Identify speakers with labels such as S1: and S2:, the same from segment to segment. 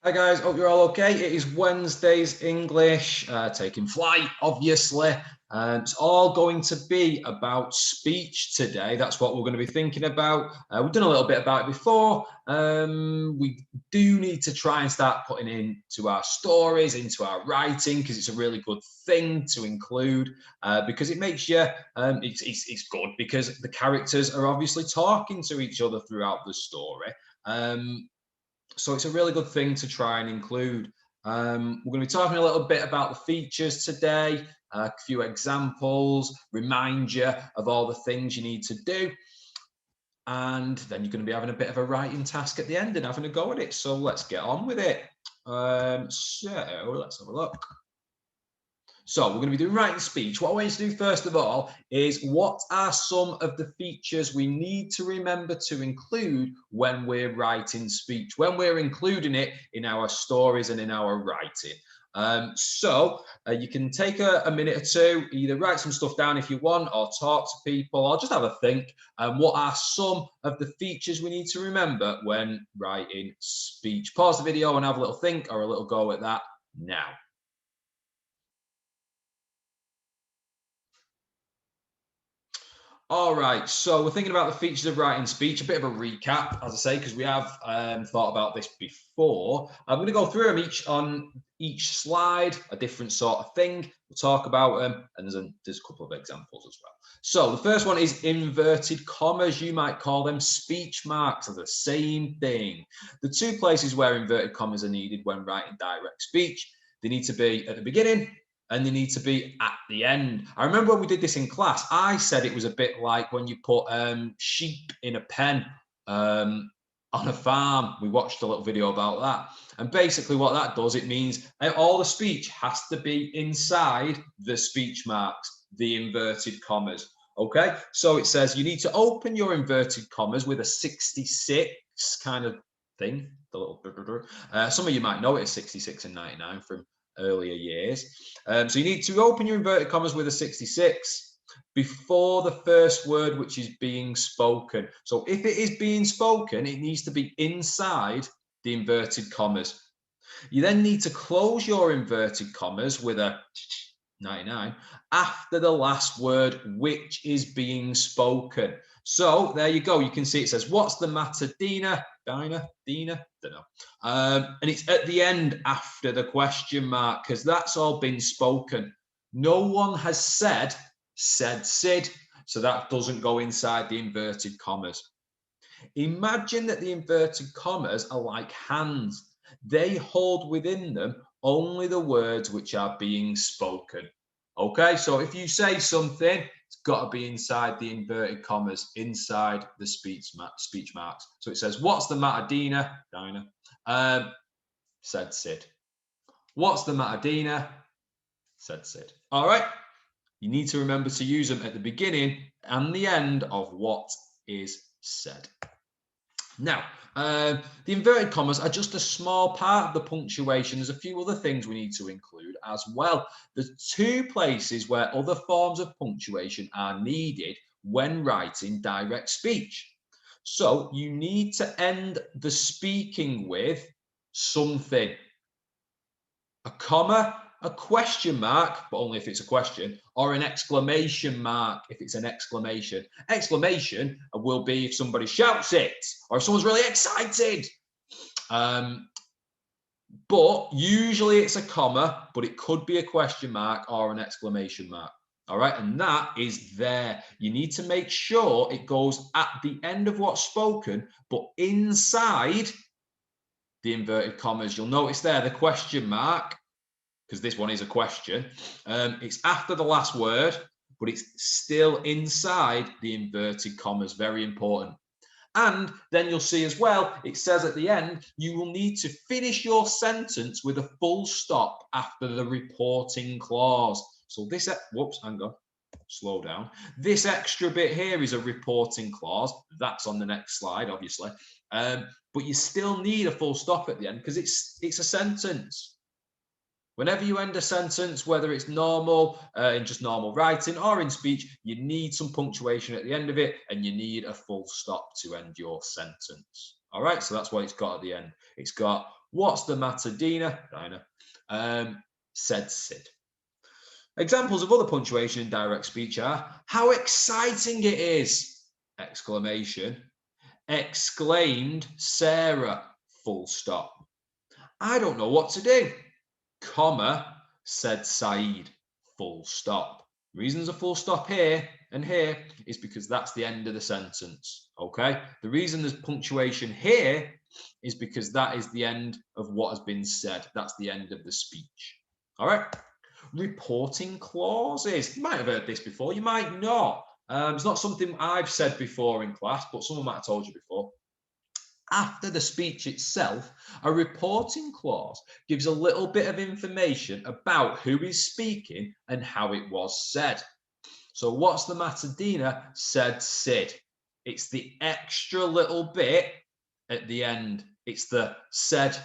S1: Hi guys, hope you're all okay. It is Wednesday's English, taking flight, obviously. It's all going to be about speech today. That's what we're going to be thinking about. We've done a little bit about it before. We do need to try and start putting into our stories, into our writing, because it's a really good thing to include, because it makes you, it's good because the characters are obviously talking to each other throughout the story. So it's a really good thing to try and include. We're going to be talking a little bit about the features today, a few examples, remind you of all the things you need to do. And then you're going to be having a bit of a writing task at the end and having a go at it. So let's get on with it. So let's have a look. So we're going to be doing writing speech. What I want you to do first of all is what are some of the features we need to remember to include when we're writing speech, when we're including it in our stories and in our writing. You can take a minute or two, either write some stuff down if you want, or talk to people, or just have a think. What are some of the features we need to remember when writing speech? Pause the video and have a little think or a little go at that now. All right, so we're thinking about the features of writing speech, a bit of a recap, as I say, because we have thought about this before. I'm going to go through them each on each slide, a different sort of thing. We'll talk about them, and there's a couple of examples as well. So the first one is inverted commas. You might call them speech marks, are the same thing. The two places where inverted commas are needed when writing direct speech, they need to be at the beginning and they need to be at the end. I remember when we did this in class, I said it was a bit like when you put sheep in a pen on a farm. We watched a little video about that. And basically what that does, it means all the speech has to be inside the speech marks, the inverted commas. Okay, so it says you need to open your inverted commas with a 66 kind of thing. The little some of you might know it as 66 and 99 from earlier years. So you need to open your inverted commas with a 66 before the first word which is being spoken. So if it is being spoken, it needs to be inside the inverted commas. You then need to close your inverted commas with a 99 after the last word which is being spoken. So there you go. You can see it says, "What's the matter, Dina?" Dina? Don't know. And it's at the end after the question mark because that's all been spoken. No one has said Sid. So that doesn't go inside the inverted commas. Imagine that the inverted commas are like hands. They hold within them only the words which are being spoken. Okay, so if you say something, it's got to be inside the inverted commas, inside the speech marks. So it says, "What's the matter, Dina?" Said Sid. "What's the matter, Dina?" Said Sid. All right, you need to remember to use them at the beginning and the end of what is said. Now, the inverted commas are just a small part of the punctuation. There's a few other things we need to include as well. There's two places where other forms of punctuation are needed when writing direct speech. So you need to end the speaking with something. A comma, a question mark, but only if it's a question, or an exclamation mark if it's an exclamation. Exclamation will be if somebody shouts it or if someone's really excited. But usually it's a comma, but it could be a question mark or an exclamation mark. All right, and that is there. You need to make sure it goes at the end of what's spoken, but inside the inverted commas. You'll notice there the question mark, because this one is a question. It's after the last word, but it's still inside the inverted commas. Very important. And then you'll see as well, it says at the end, you will need to finish your sentence with a full stop after the reporting clause. So this, whoops, hang on, slow down. This extra bit here is a reporting clause. That's on the next slide, obviously. But you still need a full stop at the end because it's a sentence. Whenever you end a sentence, whether it's normal, in just normal writing or in speech, you need some punctuation at the end of it and you need a full stop to end your sentence. All right, so that's what it's got at the end. It's got What's the matter, Dina? Said Sid. Examples of other punctuation in direct speech are, how exciting it is! Exclamation. Exclaimed Sarah, full stop. I don't know what to do, comma, said Saeed, full stop. The reason there's a full stop here and here is because that's the end of the sentence, okay? The reason there's punctuation here is because that is the end of what has been said. That's the end of the speech, all right? Reporting clauses. You might have heard this before, you might not. It's not something I've said before in class, but someone might have told you before. After the speech itself, a reporting clause gives a little bit of information about who is speaking and how it was said. So what's the matter, Dina? Said Sid. It's the extra little bit at the end. It's the said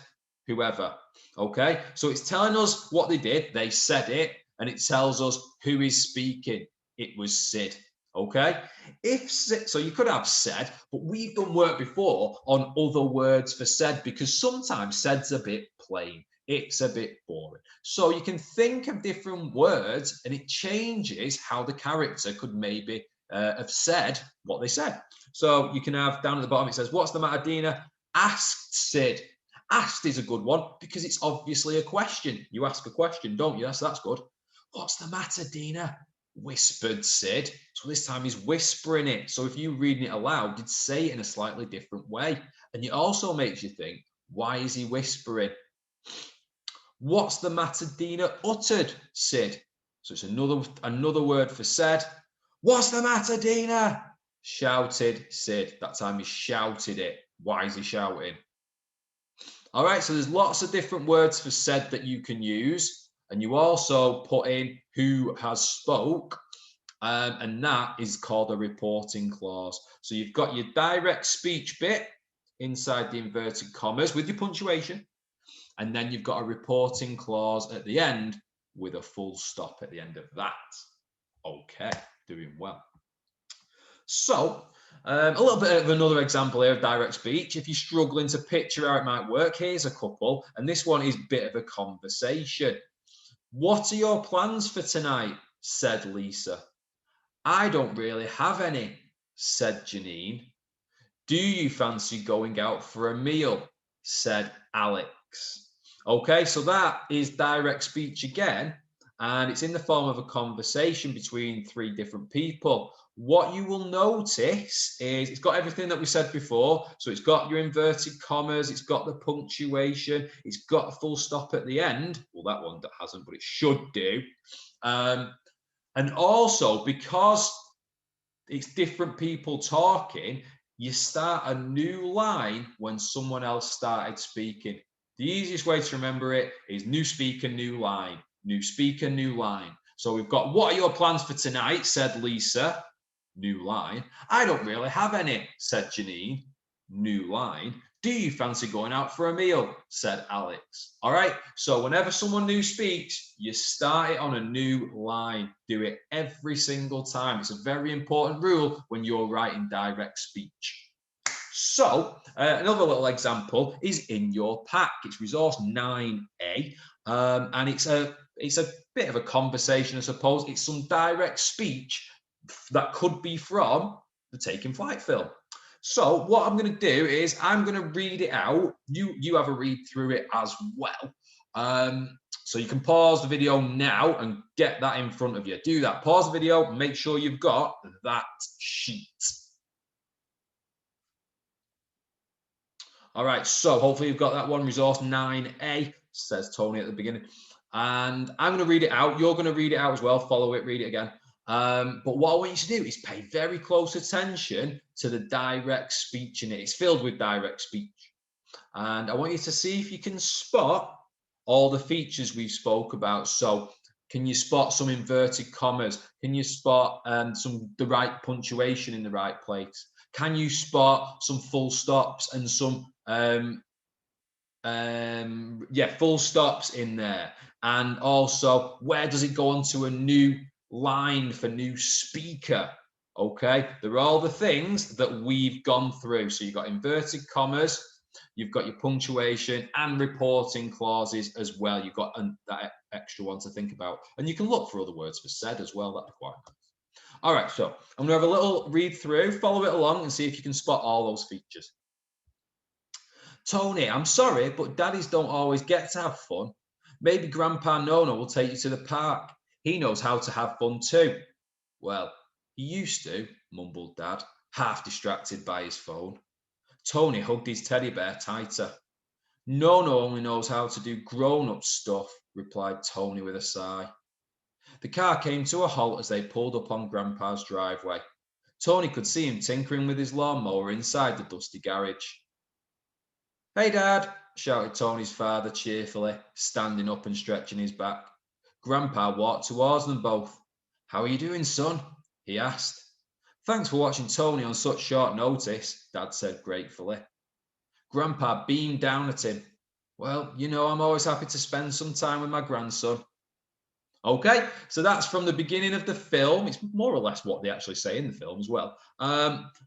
S1: whoever. Okay, so it's telling us what they did. They said it, and it tells us who is speaking. It was Sid. Okay, if so, you could have said, but we've done work before on other words for said because sometimes said's a bit plain. It's a bit boring. So you can think of different words and it changes how the character could maybe have said what they said. So you can have down at the bottom, it says, what's the matter, Dina? Asked Sid. Asked is a good one because it's obviously a question. You ask a question, don't you? So that's good. What's the matter, Dina? Whispered Sid. So this time he's whispering it. So if you reading it aloud, you'd say it in a slightly different way. And it also makes you think, why is he whispering? What's the matter, Dina? Uttered Sid. So it's another word for said. What's the matter, Dina? Shouted Sid. That time he shouted it. Why is he shouting? All right, so there's lots of different words for said that you can use. And you also put in who has spoke. And that is called a reporting clause. So you've got your direct speech bit inside the inverted commas with your punctuation. And then you've got a reporting clause at the end with a full stop at the end of that. Okay, doing well. So a little bit of another example here of direct speech. If you're struggling to picture how it might work, here's a couple. And this one is a bit of a conversation. What are your plans for tonight? Said Lisa. I don't really have any, said Janine. Do you fancy going out for a meal? Said Alex. Okay, so that is direct speech again, and it's in the form of a conversation between three different people. What you will notice is it's got everything that we said before. So it's got your inverted commas, it's got the punctuation, it's got a full stop at the end. Well, that one that hasn't, but it should do. And also, because it's different people talking, you start a new line when someone else started speaking. The easiest way to remember it is new speaker, new line. New speaker, new line. So we've got, what are your plans for tonight? Said Lisa. New line. I don't really have any, said Janine. New line. Do you fancy going out for a meal? Said Alex. All right. So whenever someone new speaks, you start it on a new line. Do it every single time. It's a very important rule when you're writing direct speech. So another little example is in your pack. It's resource 9A, and it's a bit of a conversation, I suppose. It's some direct speech that could be from the Taking Flight film. So what I'm going to do is I'm going to read it out. You have a read through it as well. So you can pause the video now and get that in front of you. Do that. Pause the video. Make sure you've got that sheet. All right, so hopefully you've got that one, resource 9A, says Tony at the beginning. And I'm going to read it out. You're going to read it out as well. Follow it, read it again. But what I want you to do is pay very close attention to the direct speech in it. It's filled with direct speech. And I want you to see if you can spot all the features we've spoke about. So can you spot some inverted commas? Can you spot the right punctuation in the right place? Can you spot some full stops and some full stops in there? And also, where does it go on to a new line for new speaker? Okay, they're all the things that we've gone through. So you've got inverted commas, You've got your punctuation and reporting clauses as well. You've got that extra one to think about. And you can look for other words for said as well. That'd be quite nice. All right, so I'm going to have a little read through, follow it along and see if you can spot all those features. Tony, I'm sorry, but daddies don't always get to have fun. Maybe Grandpa Nono will take you to the park. He knows how to have fun too. Well, he used to, mumbled Dad, half distracted by his phone. Tony hugged his teddy bear tighter. Nono only knows how to do grown-up stuff, replied Tony with a sigh. The car came to a halt as they pulled up on Grandpa's driveway. Tony could see him tinkering with his lawnmower inside the dusty garage. Hey, Dad, shouted Tony's father cheerfully, standing up and stretching his back. Grandpa walked towards them both. How are you doing, son? He asked. Thanks for watching Tony on such short notice, Dad said gratefully. Grandpa beamed down at him. Well, you know, I'm always happy to spend some time with my grandson. Okay, so that's from the beginning of the film. It's more or less what they actually say in the film as well.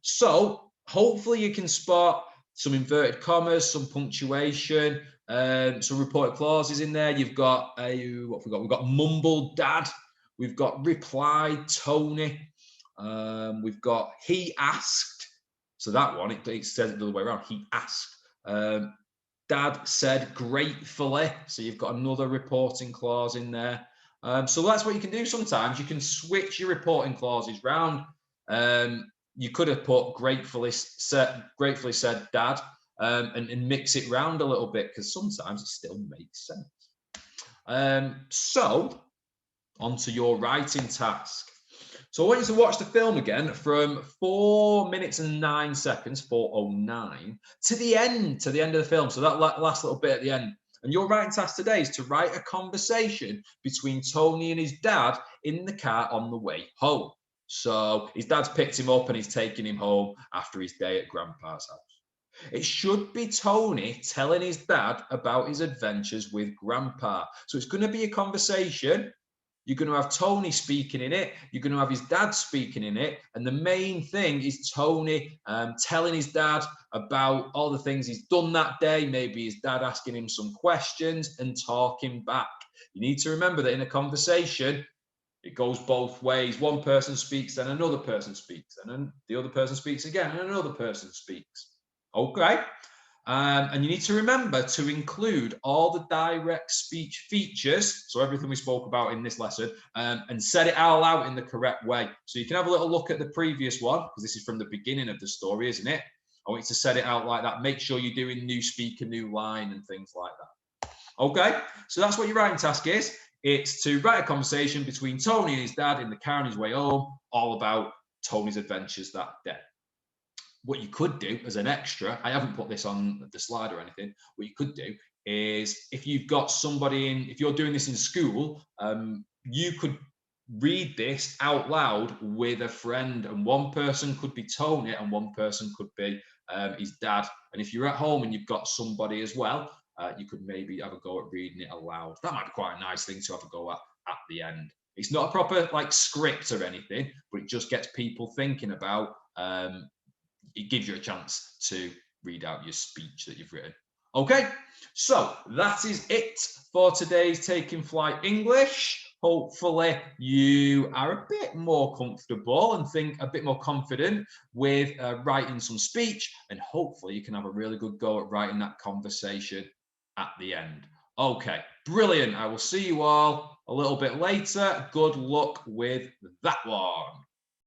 S1: So hopefully you can spot some inverted commas, some punctuation, some reported clauses in there. You've got what have we got? We've got mumbled dad. We've got replied Tony. We've got he asked. So that one, it says it the other way around. He asked. Dad said gratefully. So you've got another reporting clause in there. So that's what you can do sometimes. You can switch your reporting clauses round. You could have put gratefully said dad and mix it round a little bit because sometimes it still makes sense. So onto your writing task. So I want you to watch the film again from 4 minutes and 9 seconds, 4:09, to the end of the film. So that last little bit at the end. And your writing task today is to write a conversation between Tony and his dad in the car on the way home. So his dad's picked him up and he's taking him home after his day at Grandpa's house. It should be Tony telling his dad about his adventures with Grandpa. So it's going to be a conversation. You're going to have Tony speaking in it. You're going to have his dad speaking in it. And the main thing is Tony telling his dad about all the things he's done that day. Maybe his dad asking him some questions and talking back. You need to remember that in a conversation, it goes both ways. One person speaks, then another person speaks. And then the other person speaks again, and another person speaks. Okay? And you need to remember to include all the direct speech features, so everything we spoke about in this lesson, and set it all out in the correct way. So you can have a little look at the previous one, because this is from the beginning of the story, isn't it? I want you to set it out like that. Make sure you're doing new speaker, new line, and things like that. Okay, so that's what your writing task is. It's to write a conversation between Tony and his dad in the car on his way home, all about Tony's adventures that day. What you could do as an extra, I haven't put this on the slide or anything, what you could do is if you've got somebody if you're doing this in school, you could read this out loud with a friend, and one person could be Tony and one person could be his dad. And if you're at home and you've got somebody as well, you could maybe have a go at reading it aloud. That might be quite a nice thing to have a go at the end. It's not a proper like script or anything, but it just gets people thinking about it gives you a chance to read out your speech that you've written. Okay, so that is it for today's Taking Flight English. Hopefully you are a bit more comfortable and think a bit more confident with writing some speech, and hopefully you can have a really good go at writing that conversation at the end. Okay, brilliant. I will see you all a little bit later. Good luck with that one.